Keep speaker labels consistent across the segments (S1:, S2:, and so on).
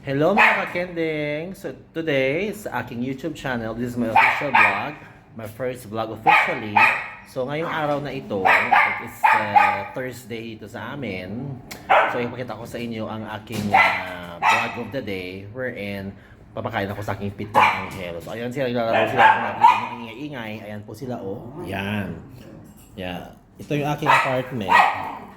S1: Hello mga kakending! So today sa aking YouTube channel, this is my official vlog, my first vlog officially. So ngayong araw na ito, it is Thursday dito sa amin. So ipakita ko sa inyo ang aking vlog of the day wherein papakain ako sa aking pitong anghel. So ayan sila, naglalaro sila kung nakikita nyo ingay-ingay. Ayan po sila oh. Yan. Yeah. Ito yung aking apartment.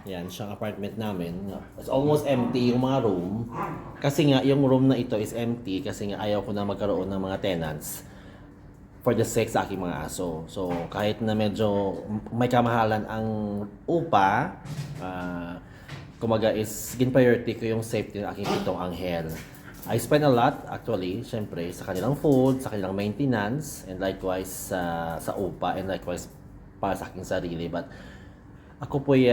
S1: Yan, siyang apartment namin. It's almost empty yung mga room. Kasi nga, yung room na ito is empty kasi nga ayaw ko na magkaroon ng mga tenants for the sake sa aking mga aso. So, kahit na medyo may kamahalan ang upa, kumaga is gin-priority ko yung safety ng aking pitong anghel. I spend a lot actually, syempre, sa kanilang food, sa kanilang maintenance, and likewise sa upa, and likewise para sa aking sarili. But ako po ay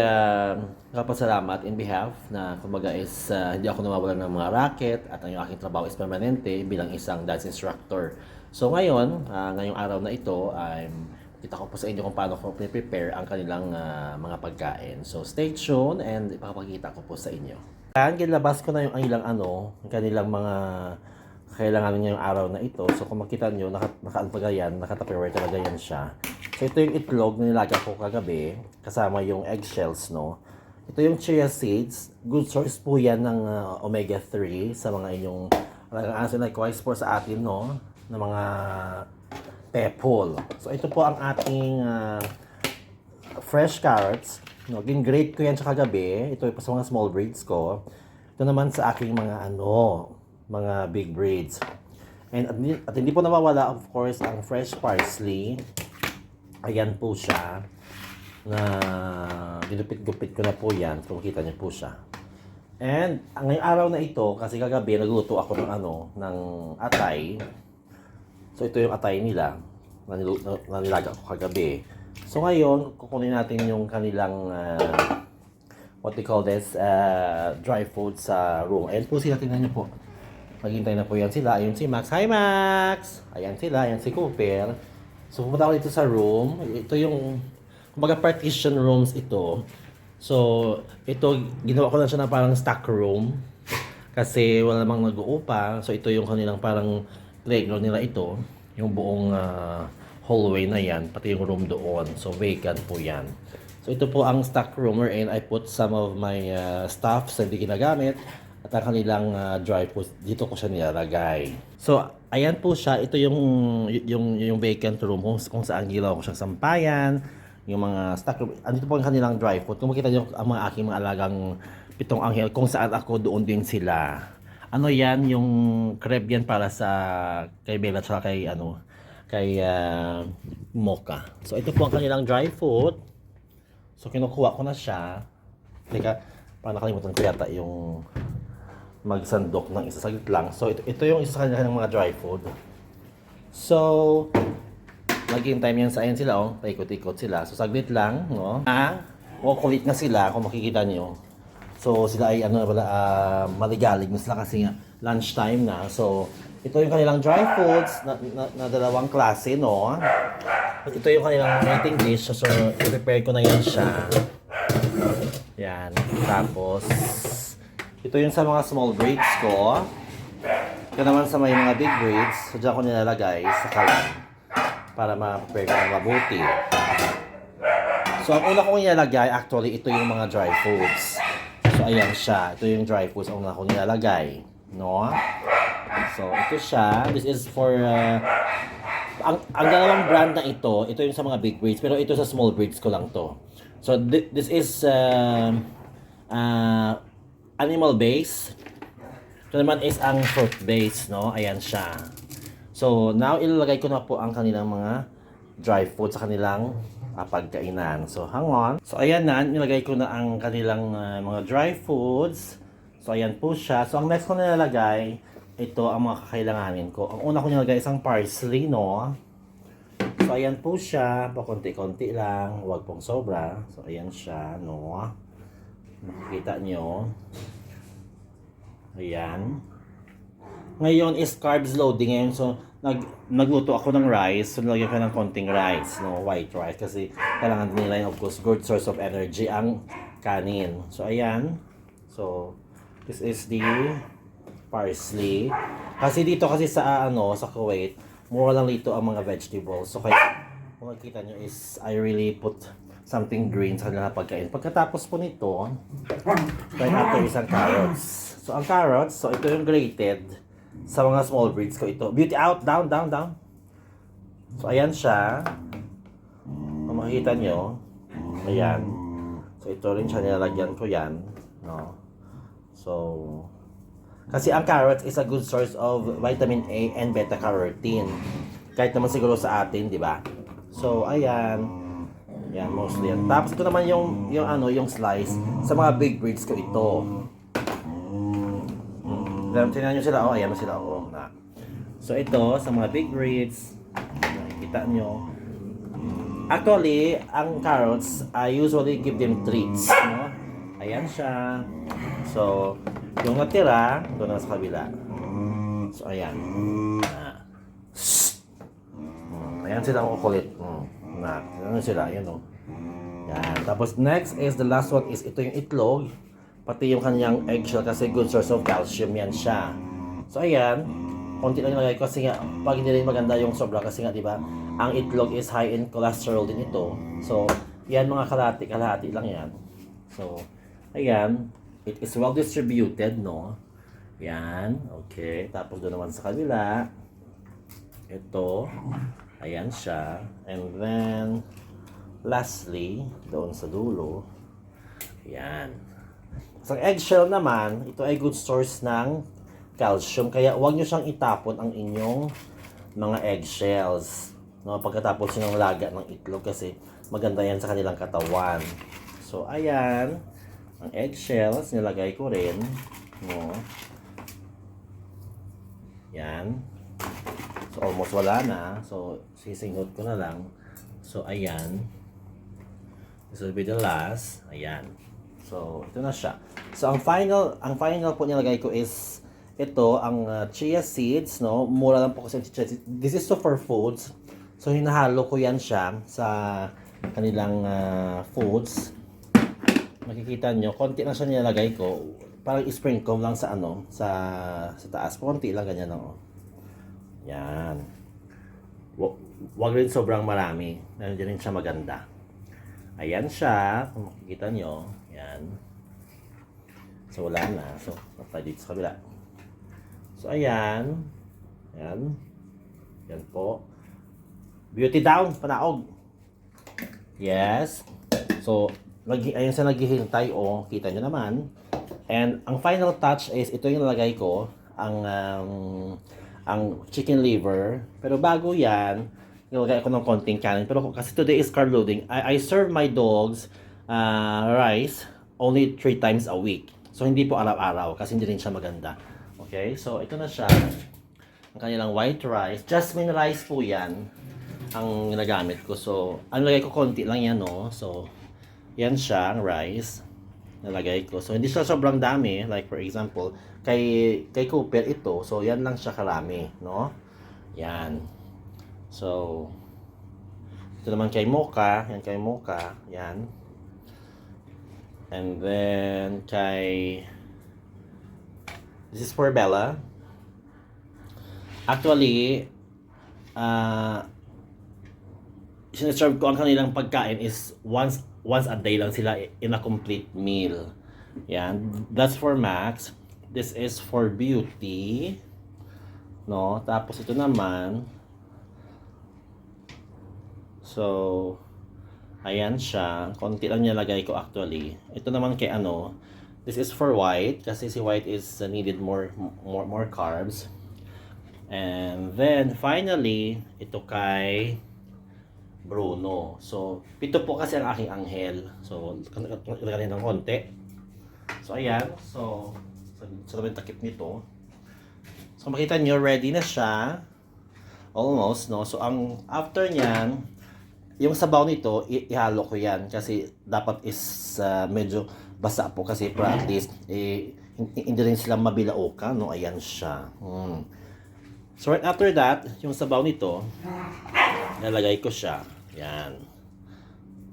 S1: napasalamat in behalf na kumbaga is hindi ako nawawalan ng mga racket at ang aking trabaho is permanente bilang isang dance instructor. So ngayon, ngayong araw na ito, kita ko po sa inyo kung paano ko prepare ang kanilang mga pagkain. So stay tuned and ipapakita ko po sa inyo. Yan, ginlabas ko na yung kanilang mga kailangan ngayong araw na ito. So kung makita nyo, nakatupperware talaga yan siya. So ito yung itlog na nilagay ko kagabi, kasama yung eggshells, no? Ito yung chia seeds. Good source po yan ng omega-3 sa mga inyong, likewise po sa atin, no? Na mga pepol. So ito po ang ating fresh carrots. No? Gin-grate ko yan sa kagabi. Ito pa sa mga small breeds ko. Ito naman sa aking mga big breeds. At hindi po nawawala, of course, ang fresh parsley. Ayan po siya. Na ginupit-gupit ko na po yan. Kung kita niyo po siya. And ngayong araw na ito, kasi kagabi nagluto ako ng atay. So ito yung atay nila na nilaga ko kagabi. So ngayon, kukunin natin yung kanilang what they call this, dry food sa room. Ayan po sila, tingnan niyo po. Maghintay na po yan sila. Ayun si Max. Hi Max! Ayan sila, ayan si Cooper. So pumunta ako dito sa room. Ito yung kumbaga partition rooms ito. So ito, ginawa ko na siya na parang stock room. Kasi wala namang nag-uupa. So ito yung kanilang parang playground nila ito. Yung buong hallway na yan. Pati yung room doon. So vacant po yan. So ito po ang stock room wherein I put some of my stuff sa hindi ginagamit. At ang kanilang dry food, dito ko siya nilalagay. So, ayan po siya. Ito yung vacant room kung saan gilaw ko siyang sampayan. Yung mga stock room. Andito po ang kanilang dry food. Kung makita nyo ang mga aking mga alagang pitong anghel, kung saan ako, doon din sila. Ano yan? Yung crab yan para sa kay Bella at kay Mocha. So, ito po ang kanilang dry food. So, kinukuha ko na siya. Teka, parang nakalimutan ko yata yung magsandok ng isa, saglit lang. So ito yung isa sa kanilang mga dry food. So nag-in-time yan sa ayan sila oh, paikot-ikot sila. So saglit lang, no? Kulit na sila kung makikita niyo. So sila ay maligalig na sila kasi nga lunch time na. So ito yung kanilang dry foods na dalawang klase, no? Ito yung kanilang mating dish. So i-prepare ko na yan siya. Yan. Tapos ito yung sa mga small breeds ko. Ito naman sa may mga big breeds. So dyan ko nilalagay sa kalan para ma-prepare ko na mabuti. So ang una kong nilalagay, actually, ito yung mga dry foods. So ayan siya. Ito yung dry foods ang una kong nilalagay. No? So ito siya. This is for ang dalawang brand na ito yung sa mga big breeds. Pero ito sa small breeds ko lang to. So this is animal base. Ito naman is ang fruit base, no? Ayan siya. So, now ilalagay ko na po ang kanilang mga dry food sa kanilang pagkainan. So, hang on. So, ayan na. Nilagay ko na ang kanilang mga dry foods. So, ayan po siya. So, ang next ko nilalagay, ito ang mga kakailanganin ko. Ang una ko nilalagay isang parsley, no? So, ayan po siya. Pakunti-kunti lang. Huwag pong sobra. So, ayan siya, no? Makikita nyo. Ayan. Ngayon is carbs loading ngayon. So, nagluto ako ng rice. So, nilagyan ko ng konting rice. No? White rice. Kasi kailangan nila, of course, good source of energy ang kanin. So, ayan. So, this is the parsley. Kasi dito kasi sa sa Kuwait, mura lang dito ang mga vegetables. So kaya kung makikita nyo is I really put something green sa kanila pagkain. Pagkatapos po nito, right after isang carrots. So ang carrots, so ito yung grated sa mga small breeds ko ito. Beauty out, down, down, down. So ayan siya. Kung makikita nyo, ayan. So ito rin siya, nilalagyan ko yan. No? So, kasi ang carrots is a good source of vitamin A and beta-carotene. Kahit naman siguro sa atin, di ba? So, ayan. Yan, mostly yan. Tapos ito naman yung slice. Sa mga big breeds ko ito. Tingnan nyo sila, ayan na sila, na. So, ito, sa mga big breeds, nakikita nyo. Actually, ang carrots, I usually give them treats, no? Ayan siya. So, yung natira, doon na sa kabila. So, ayan. Ayan sila ang kukulit. Ayan sila, ayan o. Yan. Tapos, next is, the last one is, ito yung itlog. Pati yung kanyang eggshell kasi good source of calcium yan siya. So, ayan. Konti lang nilagay ko kasi nga, pag hindi rin maganda yung sobra kasi nga, di ba? Ang itlog is high in cholesterol din ito. So, yan mga kalahati lang yan. So, ayan. It is well distributed, no? Yan. Okay. Tapos doon naman sa kabila. Ito. Ayan siya. And then, lastly, doon sa dulo. Ayan. Sa eggshell naman, ito ay good source ng calcium. Kaya huwag nyo siyang itapon ang inyong mga eggshells. No, pagkatapos nyo ng laga ng itlog kasi maganda yan sa kanilang katawan. So, ayan. Ang eggshells, nilagay ko rin. No. Yan. So, almost wala na. So, sisingot ko na lang. So, ayan. This will be the last. Ayan. So, ito na siya. So, ang final po nilagay ko is ito, ang chia seeds, no? Mura lang po kasi chia seeds. This is superfoods. So, hinahalo ko yan siya sa kanilang foods. Makikita nyo, konti lang siya nilalagay ko. Parang sprinkle lang sa sa taas. Konti lang ganyan, no? Yan. Wag rin sobrang marami. Nandiyan rin siya maganda. Ayan siya. Kung makikita nyo. Yan. So, wala na. So, apply dito sa kabila. So, ayan. Ayan. Yan po. Beauty down. Panaog. Yes. So, ayun sa naghihintay. Kita nyo naman. And, ang final touch is, ito yung nalagay ko. Ang chicken liver. Pero bago yan, nilagay ko ng konting kanin. Pero kasi today is carb loading, I serve my dogs rice only 3 times a week. So, hindi po araw-araw kasi hindi rin siya maganda. Okay? So, ito na siya. Ang kanilang white rice. Jasmine rice po yan ang ginagamit ko. So, ang lagay ko konti lang yan, no? So, yan siya, ang rice. Nalagay ko. So, hindi siya sobrang dami. Like, for example, kay Cooper ito. So, yan lang siya karami, no? Yan. So, ito naman kay Mocha. Yan kay Mocha. Yan. And then, this is for Bella. Actually, sinaserve ko ang kanilang pagkain is once a day lang sila in a complete meal. Yan. That's for Max. This is for Beauty. No? Tapos ito naman. So, ayan siya. Konti lang nilagay ko actually. Ito naman kay this is for White kasi si White is needed more carbs. And then finally, ito kay Bruno. So, pito po kasi ang aking anghel. So, lagyan ng konti. So, ayan. So, sa naman takip nito. So, makita nyo, ready na siya. Almost, no? So, ang after nyan, yung sabaw nito, ihalo ko yan. Kasi, dapat is medyo basa po. Kasi, para at least, hindi rin sila mabilauka, no? Ayan siya. So, right after that, yung sabaw nito, nalagay ko siya. Yan.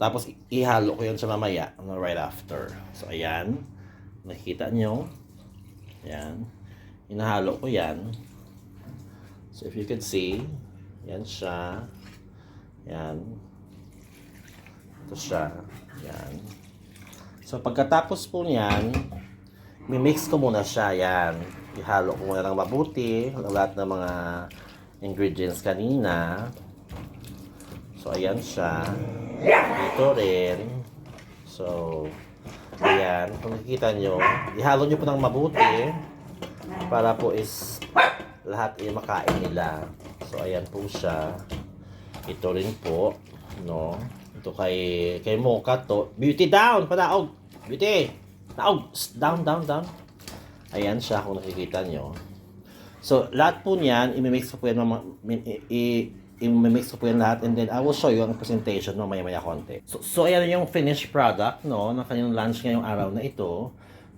S1: Tapos, ihalo ko yan sa mamaya. Right after. So, ayan. Nakikita nyo. Yan. Inahalo ko yan. So if you can see, yan siya. Yan. Ito siya. Yan. So pagkatapos po niyan, mimix ko muna siya. Yan. Ihalo ko muna ng mabuti ang lahat ng mga ingredients kanina. So ayan siya. Ito rin. So ayan. Kung nakikita nyo, ihalo nyo po ng mabuti para po is lahat ay makain nila. So ayan po siya. Ito rin po, no. Ito kay Mocha to. Beauty down, panaog. Beauty. Naog. Down, down, down. Ayan siya kung nakikita nyo. So lahat po niyan, i-mix ko po yan, i-mix ko po yan lahat, and then I will show you ang presentation no maya-maya konti. So ayan yung finished product, no, ng kanyang lunch ngayong araw na ito.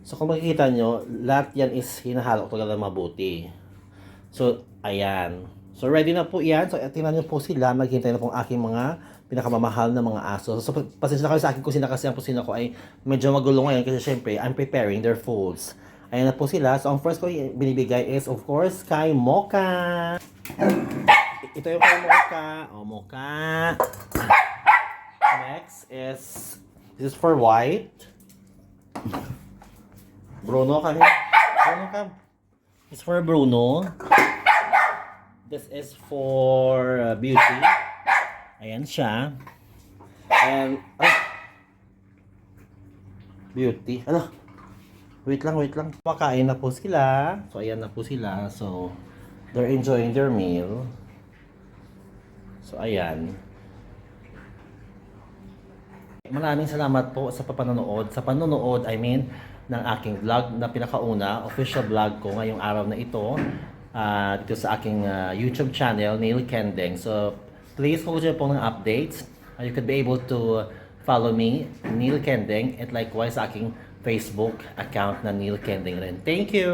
S1: So kung makikita nyo, lahat yan is hinahalo ko talaga mabuti. So, ayan. So, ready na po yan. So, tingnan nyo po sila. Maghintay na po ang aking mga pinakamamahal na mga aso. So, pasensya na kayo sa akin kusina kasi ang kusina ko ay medyo magulo ngayon kasi syempre, I'm preparing their foods. Ayan na po sila. So, ang first ko binibigay is, of course, kay Mocha. Ito yung kay Mocha. Oh, Mocha. Next is, this is for white. Bruno kami. Bruno kam. It's for Bruno. This is for Beauty. Ayan siya. And Beauty. Ano? Wait lang. Makain na po sila. So ayan na po sila. So they're enjoying their meal. So ayan. Maraming salamat po sa papanonood. Sa panonood, I mean, ng aking vlog na pinakauna, official vlog ko ngayong araw na ito dito sa aking YouTube channel, Neil Kending. So, please kung gusto niyo po ng updates, you could be able to follow me, Neil Kending, at likewise sa aking Facebook account na Neil Kending rin. Thank you!